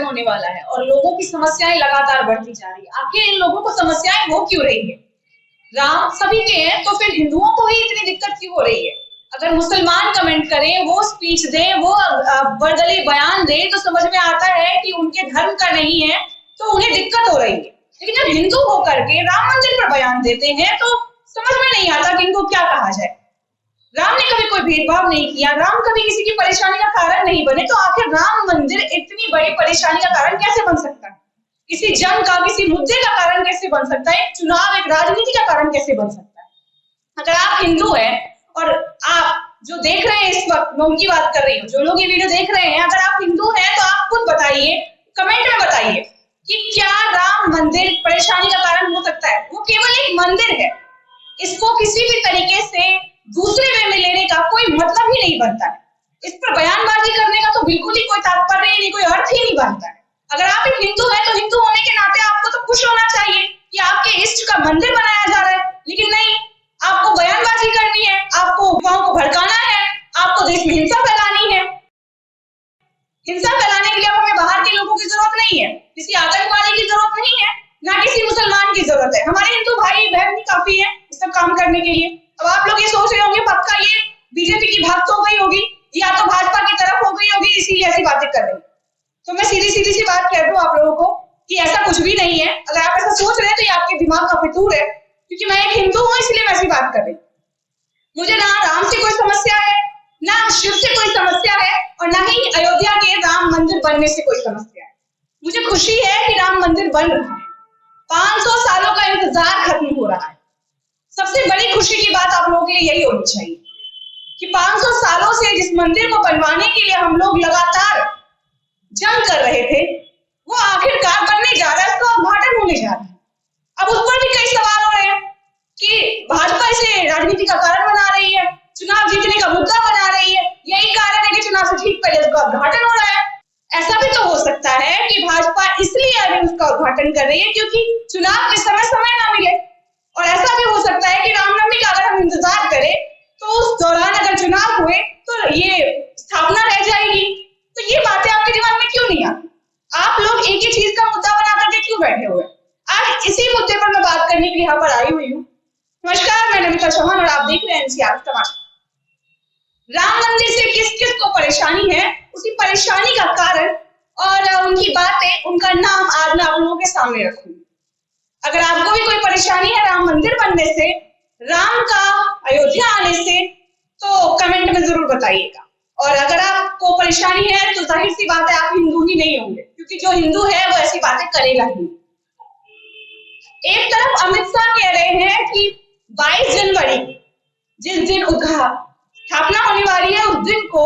होने वाला है और लोगों की समस्याएं लगातार बढ़ती जा रही है। आखिर इन लोगों को समस्याएं हो क्यों रही है? राम सभी के हैं तो फिर हिंदुओं को ही इतनी दिक्कत क्यों हो रही है? अगर मुसलमान कमेंट करें, वो स्पीच दे, वो बर्दली बयान दे तो समझ में आता है कि उनके धर्म का नहीं है तो उन्हें दिक्कत हो रही है। लेकिन जब हिंदू होकर के राम मंदिर पर बयान देते हैं तो समझ में नहीं आता कि इनको क्या कहा जाए। राम ने कभी कोई भेदभाव नहीं किया, राम कभी किसी की परेशानी का कारण नहीं बने, तो आखिर राम मंदिर इतनी बड़ी परेशानी का कारण कैसे बन सकता है? किसी जंग का, किसी मुद्दे का कारण कैसे बन सकता है? एक चुनाव, एक राजनीति का कारण कैसे बन सकता है? अगर आप हिंदू हैं और आप जो देख रहे हैं इस वक्त, मैं उनकी बात कर रही हूँ, जो लोग ये वीडियो देख रहे हैं, अगर आप हिंदू हैं तो आप खुद बताइए, कमेंट में बताइए कि क्या राम मंदिर परेशानी का कारण हो सकता है? वो केवल एक मंदिर है, इसको किसी भी तरीके से दूसरे वे में लेने का कोई मतलब ही नहीं बनता है। इस पर बयानबाजी करने का तो बिल्कुल ही कोई तात्पर्य नहीं, कोई अर्थ ही नहीं बनता है। अगर आप एक हिंदू हैं तो हिंदू होने के नाते आपको तो खुश होना चाहिए कि आपके इष्ट का मंदिर बनाया जा रहा है, लेकिन नहीं, आपको बयानबाजी करनी है, आपको अफवाहों को भड़काना है, आपको देश में हिंसा फैलानी है। हिंसा फैलाने के लिए हमें बाहर के लोगों की जरूरत नहीं है, किसी आतंकवादी की जरूरत नहीं है, ना किसी मुसलमान की जरूरत है। हमारे हिंदू भाई बहन भी काफी है इस सब काम करने के लिए। अब आप लोग ये सोच रहे होंगे पक्का ये बीजेपी की भक्त हो गई होगी या तो भाजपा की तरफ हो गई होगी, इसीलिए ऐसी बातें कर रही। तो मैं सीधी सीधी सी बात कह दूं आप लोगों को कि ऐसा कुछ भी नहीं है। अगर आप ऐसा सोच रहे हैं तो ये आपके दिमाग का फितूर है, क्योंकि मैं एक हिंदू हूं इसलिए मैं ऐसी बात कर रही हूँ। मुझे ना राम से कोई समस्या है, ना शिव से कोई समस्या है, और ना ही अयोध्या के राम मंदिर बनने से कोई समस्या है। मुझे खुशी है कि राम मंदिर बन रहा है, 500 सालों का इंतजार खत्म हो रहा है। सबसे बड़ी खुशी की बात आप लोगों के लिए यही होनी चाहिए कि 500 सालों से जिस मंदिर को बनवाने के लिए हम लोग लगातार जंग कर रहे थे, वो आखिरकार बनने जा रहा है, उसका उद्घाटन होने जा रहा है। अब उस पर भी कई सवाल हो रहे हैं कि भाजपा इसे राजनीति का कारण बना रही है, चुनाव जीतने का मुद्दा बना रही है, यही कारण है कि चुनाव से ठीक पहले उसका उद्घाटन हो रहा है। ऐसा भी तो हो सकता है कि भाजपा इसलिए अभी उसका उद्घाटन कर रही है क्योंकि चुनाव के समय ना मिले, और ऐसा भी हो सकता है कि रामनवमी का अगर हम इंतजार करें तो उस दौरान अगर चुनाव हुए तो ये स्थापना रह जाएगी। तो ये बातें आपके दिमाग में क्यों नहीं आती? आप लोग एक ही चीज का मुद्दा बना करके क्यों बैठे हुए? आज इसी मुद्दे पर मैं बात करने के लिए यहाँ पर आई हुई हूँ। नमस्कार, मैं नमिता चौहान और आप देख रहे हैं एनसीआर टमाटर। राम मंदिर से किस किस को परेशानी है, उसी परेशानी का कारण और उनकी बातें, उनका नाम आज मैं आप लोगों के सामने रखूंगी। अगर आपको भी कोई परेशानी है राम मंदिर बनने से, राम का अयोध्या आने से, तो कमेंट में जरूर बताइएगा। और अगर आपको परेशानी है तो जाहिर सी बात है आप हिंदू ही नहीं होंगे, क्योंकि जो हिंदू है वो ऐसी बातें करेगा ही। एक तरफ अमित शाह कह रहे हैं कि 22 जनवरी जिस दिन स्थापना होने वाली है उस दिन को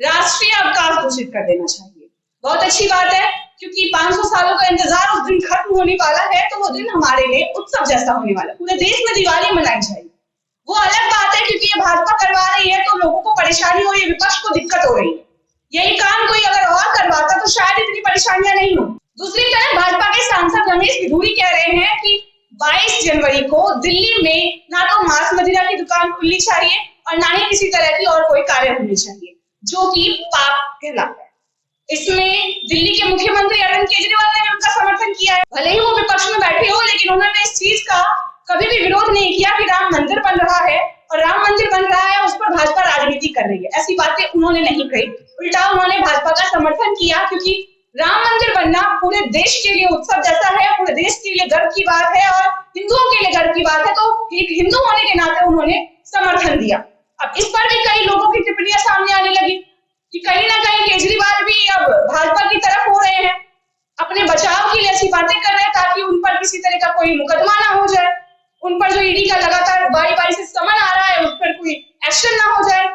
राष्ट्रीय अवकाश घोषित कर देना चाहिए। बहुत अच्छी बात है, क्योंकि 500 सालों का इंतजार उस दिन खत्म होने वाला है, तो वो दिन हमारे लिए उत्सव जैसा होने वाला है। पूरे देश में दिवाली मनाई जाएगी। वो अलग बात है क्योंकि ये भाजपा करवा रही है तो लोगों को परेशानी हो रही है, विपक्ष को दिक्कत हो रही है। यही काम कोई अगर और करवाता तो शायद इतनी परेशानियां नहीं हो। दूसरी तरफ भाजपा के सांसद रमेश बिधूरी कह रहे हैं कि 22 जनवरी को दिल्ली में ना तो मांस मदिरा की दुकान खुलनी चाहिए और ना ही किसी तरह की और कोई कार्य होनी चाहिए, जो कि पाप कहलाता है। इसमें दिल्ली के मुख्यमंत्री अरविंद केजरीवाल ने भी उनका समर्थन किया है। भले ही वो विपक्ष में बैठे हो, लेकिन उन्होंने इस चीज का कभी भी विरोध नहीं किया कि राम मंदिर बन रहा है और राम मंदिर बन रहा है उस पर भाजपा राजनीति कर रही है, ऐसी बातें उन्होंने नहीं कही। उल्टा उन्होंने भाजपा का समर्थन किया, क्योंकि राम मंदिर बनना पूरे देश के लिए उत्सव जैसा है, पूरे देश के लिए गर्व की बात है और हिंदुओं के लिए गर्व की बात है। तो एक हिंदू होने के नाते उन्होंने समर्थन दिया। अब इस पर भी कई लोगों की टिप्पणियां सामने आने लगी कि कहीं ना कहीं केजरीवाल भी अब भाजपा की तरफ हो रहे हैं, अपने बचाव के लिए ऐसी बातें कर रहे हैं ताकि उन पर किसी तरह का कोई मुकदमा ना हो जाए, उन पर जो ईडी का लगातार बारी बारी से समन आ रहा है उस पर कोई एक्शन ना हो जाए।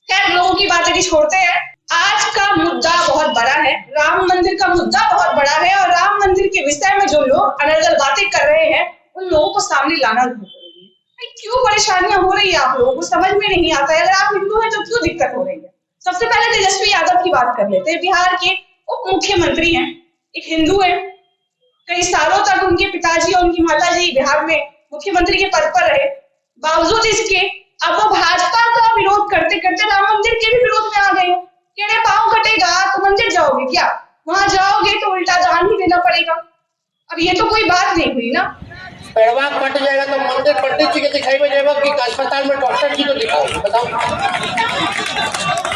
खैर, लोगों की बातें भी छोड़ते हैं। आज का मुद्दा बहुत बड़ा है, राम मंदिर का मुद्दा बहुत बड़ा है और राम मंदिर के विषय में जो लोग अनर्गल बातें कर रहे हैं उन लोगों को सामने लाना जरूरी है। क्यों परेशानियां हो रही है आप लोगों को समझ में नहीं आता है। अगर आप हिंदू हैं तो क्यों दिक्कत हो रही है? सबसे पहले तेजस्वी यादव की बात कर लेते हैं। बिहार के उप मुख्यमंत्री हैं, एक हिंदू है, कई सालों तक उनके पिताजी और उनकी माताजी बिहार में मुख्यमंत्री के पद पर रहे। बावजूद इसके अब वो भाजपा का विरोध करते करते राम मंदिर के भी विरोध में आ गए। कह रहे पांव कटेगा तो मंदिर जाओगे क्या? वहां जाओगे तो उल्टा दान ही देना पड़ेगा। अब ये तो कोई बात नहीं हुई ना। पेड़वा कट जाएगा तो मंदिर पंडित जी के दिखाई में जाएगा कि अस्पताल में डॉक्टर जी को दिखाओ, बताओ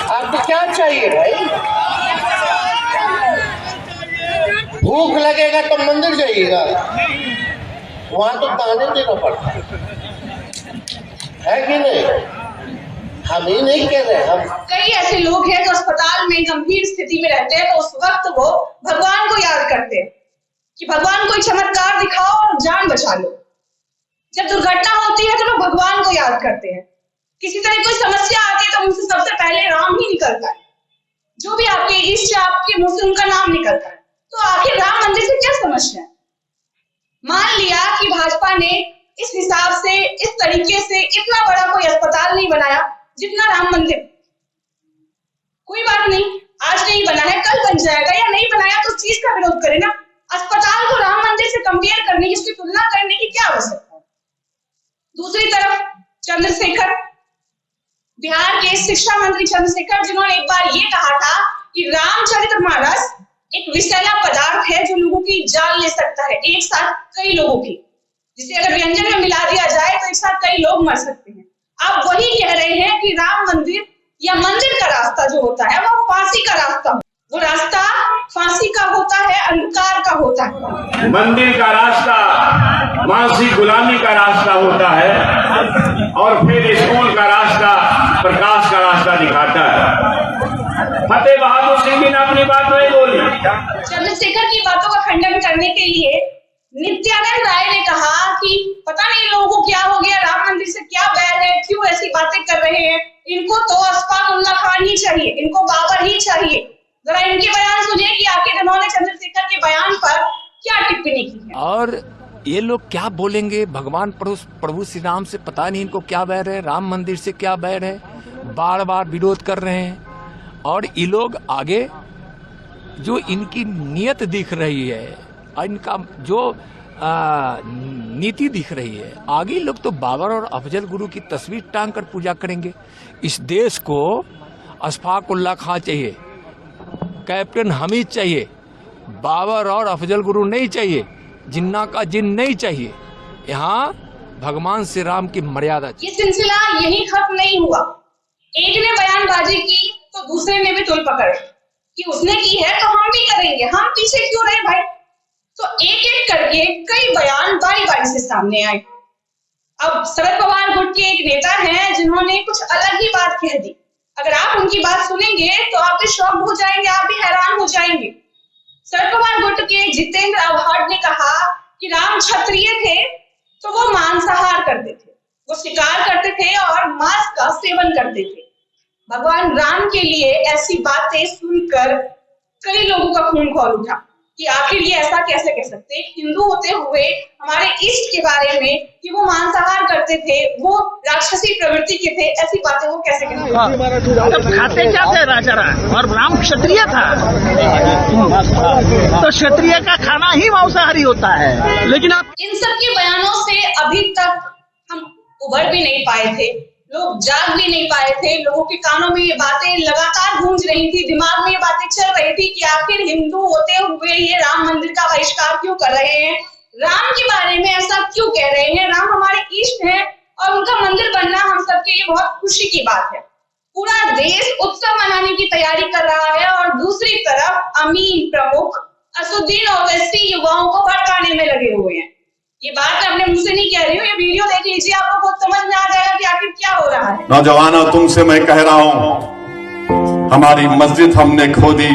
आपको क्या चाहिए भाई? भूख लगेगा तो मंदिर जाइएगा, वहां तो ताने देना पड़ता है कि नहीं? हम ही नहीं कह रहे, हम कई ऐसे लोग हैं जो अस्पताल में गंभीर स्थिति में रहते हैं, तो उस वक्त वो भगवान को याद करते हैं कि भगवान कोई चमत्कार दिखाओ और जान बचा लो। जब दुर्घटना होती है तो लोग भगवान को याद करते हैं। किसी तरह कोई समस्या आती है तो उनसे सबसे पहले राम ही निकलता है। जो भी आपके इष्ट, आपके मुंह से उनका नाम निकलता है। तो आखिर राम मंदिर से क्या समस्या है? मान लिया कि भाजपा ने इस हिसाब से, इस तरीके से इतना बड़ा कोई अस्पताल नहीं बनाया जितना राम मंदिर। कोई बात नहीं, आज नहीं बना है कल बन जाएगा, या नहीं बनाया तो चीज का विरोध करें ना। अस्पताल को राम मंदिर से कंपेयर करने की, इसकी तुलना करने की क्या आवश्यकता है? दूसरी तरफ चंद्रशेखर, बिहार के शिक्षा मंत्री चंद्रशेखर, जिन्होंने एक बार ये कहा था कि रामचरितमानस एक विषैला पदार्थ है जो लोगों की जान ले सकता है, एक साथ कई लोगों की, जिसे अगर व्यंजन में मिला दिया जाए तो एक साथ कई लोग मर सकते हैं। आप वही कह रहे हैं कि राम मंदिर या मंदिर का रास्ता जो होता है वो फांसी का रास्ता, वो रास्ता फांसी का होता है, अंधकार का होता है। मंदिर का रास्ता मानसिक गुलामी का रास्ता होता है और फिर स्कूल का रास्ता प्रकाश का रास्ता दिखाता है। फतेह बहादुर सिंह जी ने अपनी बात नहीं बोली। चंद्रशेखर की बातों का खंडन करने के लिए नित्यानंद राय ने कहा कि पता नहीं लोगों को क्या हो गया, राम मंदिर से क्या बैर है, क्यों ऐसी बातें कर रहे हैं, इनको तो अशफाक उल्लाह खान ही चाहिए, इनको बाबर ही चाहिए। जरा इनके बयान सुनिए कि आखिर इन्होंने चंद्रशेखर के बयान पर क्या टिप्पणी की है। और ये लोग क्या बोलेंगे, भगवान प्रभु श्री राम से पता नहीं इनको क्या बैर है, राम मंदिर से क्या बैर है, बार बार विरोध कर रहे हैं। और ये लोग आगे जो इनकी नीयत दिख रही है, इनका जो नीति दिख रही है, आगे लोग तो बाबर और अफजल गुरु की तस्वीर टांग कर पूजा करेंगे। इस देश को अशफाक उल्लाह खां चाहिए, कैप्टन हमीद चाहिए, बाबर और अफजल गुरु नहीं चाहिए, जिन्ना का जिन नहीं चाहिए। यहाँ भगवान श्री राम की मर्यादा। ये सिलसिला यही खत्म नहीं हुआ। एक ने बयानबाजी की तो दूसरे ने भी तुल पकड़ कि उसने की है तो हम भी करेंगे, हम पीछे क्यों रहे भाई। तो एक एक करके कई बयान बारी बारी से सामने आए। अब शरद पवार गुट के एक नेता हैं जिन्होंने कुछ अलग ही बात कह दी। अगर आप उनकी बात सुनेंगे तो आप भी शॉक हो जाएंगे, आप भी हैरान हो जाएंगे। शरद पवार गुट के जितेंद्र आव्हाड ने कहा कि राम क्षत्रिय थे तो वो मांसाहार करते थे, वो शिकार करते थे और मांस का सेवन करते थे। भगवान राम के लिए ऐसी बातें सुनकर कई लोगों का खून खौल उठा कि आखिर ये ऐसा कैसे कह सकते, हिंदू होते हुए हमारे इष्ट के बारे में कि वो मांसाहार करते थे, वो राक्षसी प्रवृत्ति के थे, ऐसी बातें वो कैसे कहते? खाते क्या थे राजा, और राम क्षत्रिय था तो क्षत्रिय का खाना ही मांसाहारी होता है। लेकिन आप इन सब के बयानों से अभी तक हम उभर भी नहीं पाए थे, लोग जाग भी नहीं पाए थे। लोगों के कानों में ये बातें लगातार गूंज रही थी, दिमाग में ये बातें चल रही थी कि आखिर हिंदू होते हुए ये राम मंदिर का बहिष्कार क्यों कर रहे हैं, राम के बारे में ऐसा क्यों कह रहे हैं। राम हमारे इष्ट हैं और उनका मंदिर बनना हम सबके लिए बहुत खुशी की बात है। पूरा देश उत्सव मनाने की तैयारी कर रहा है और दूसरी तरफ अमीन प्रमुख असुद्दीन ओवैसी युवाओं को भड़काने में लगे हुए हैं। ये बात मैं अपने मुंह से नहीं कह रही हूँ, ये वीडियो देख लीजिए, आपको बहुत समझ में आ जाएगा कि आखिर क्या हो रहा है। नौजवानों, तुमसे मैं कह रहा हूं, हमारी मस्जिद हमने खो दी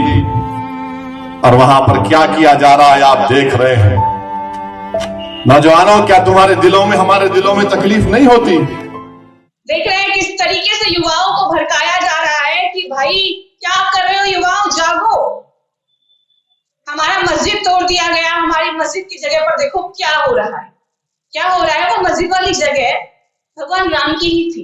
और वहां पर क्या किया जा रहा है आप देख रहे हैं। नौजवानों, क्या तुम्हारे दिलों में, हमारे दिलों में तकलीफ नहीं होती? देख रहे हैं किस तरीके से युवाओं को भड़काया जा रहा है कि भाई क्या कर रहे हो युवाओं, जागो, हमारा मस्जिद तोड़ दिया गया, हमारी मस्जिद की जगह पर देखो क्या हो रहा है। क्या हो रहा है, वो मस्जिद वाली जगह भगवान राम की ही थी।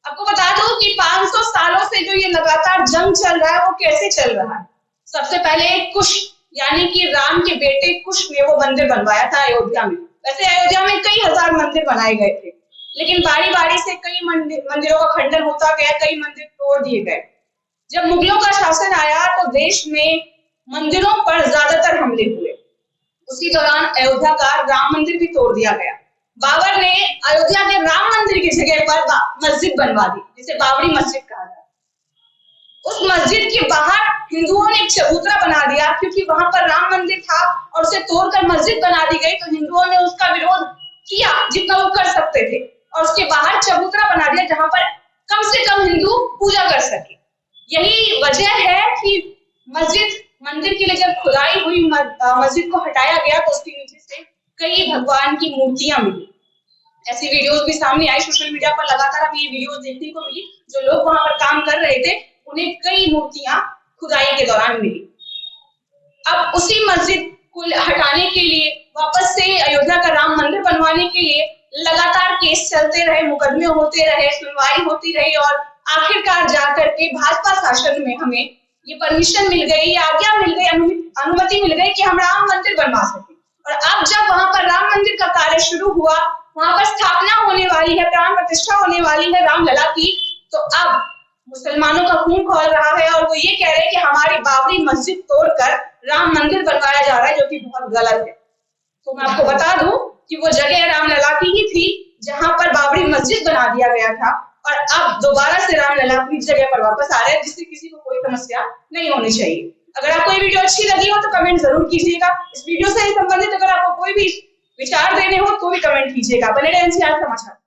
आपको बता दूं कि 500 सालों से जो ये लगातार जंग चल रहा है वो कैसे चल रहा है। सबसे पहले कुश यानी कि राम के बेटे कुश ने वो मंदिर बनवाया था अयोध्या में। वैसे अयोध्या में कई हजार मंदिर बनाए गए थे, लेकिन बारी बारी से कई मंदिरों का खंडन होता गया, कई मंदिर तोड़ दिए गए। जब मुगलों का शासन आया तो देश में मंदिरों पर ज्यादातर हमले हुए। उसी दौरान अयोध्या का राम मंदिर भी तोड़ दिया गया। बाबर ने अयोध्या के राम मंदिर की जगह पर मस्जिद बनवा दी, जिसे बाबरी मस्जिद कहा जाता है। उस मस्जिद के बाहर हिंदुओं ने एक चबूतरा बना दिया, क्योंकि वहां पर राम मंदिर था और उसे तोड़कर मस्जिद बना दी गई, तो हिंदुओं ने उसका विरोध किया जितना वो कर सकते थे, और उसके बाहर चबूतरा बना दिया जहां पर कम से कम हिंदू पूजा कर सके। यही वजह है कि मंदिर के लिए जब खुदाई हुई, मस्जिद को हटाया गया, तो उसके नीचे से कई भगवान की मूर्तियां मिली। ऐसी वीडियोस भी सामने आई सोशल मीडिया पर, लगातार हमें ये वीडियोस देखने को मिली। जो लोग वहां पर काम कर रहे थे उन्हें कई मूर्तियां खुदाई के दौरान मिली। अब उसी मस्जिद को हटाने के लिए, वापस से अयोध्या का राम मंदिर बनवाने के लिए लगातार केस चलते रहे, मुकदमे होते रहे, सुनवाई होती रही, और आखिरकार जाकर के भाजपा शासन में हमें ये परमिशन मिल गई, आज्ञा मिल गई, अनुमति मिल गई कि हम राम मंदिर बनवा सके। और अब जब वहां पर राम मंदिर का कार्य शुरू हुआ, वहां पर स्थापना होने वाली है, प्राण प्रतिष्ठा होने वाली है रामलला की, तो अब मुसलमानों का खून खौल रहा है और वो ये कह रहे हैं कि हमारी बाबरी मस्जिद तोड़कर राम मंदिर बनवाया जा रहा है, जो कि बहुत गलत है। तो मैं आपको बता दूं कि वो जगह रामलला की ही थी जहां पर बाबरी मस्जिद बना दिया गया था, और अब दोबारा से रामलला अपनी जगह पर वापस आ रहे हैं, जिससे किसी को कोई समस्या नहीं होनी चाहिए। अगर आपको ये वीडियो अच्छी लगी हो तो कमेंट जरूर कीजिएगा। इस वीडियो से संबंधित अगर आपको कोई भी विचार देने हो तो भी कमेंट कीजिएगा। बने रहिए एनसीआर समाचार।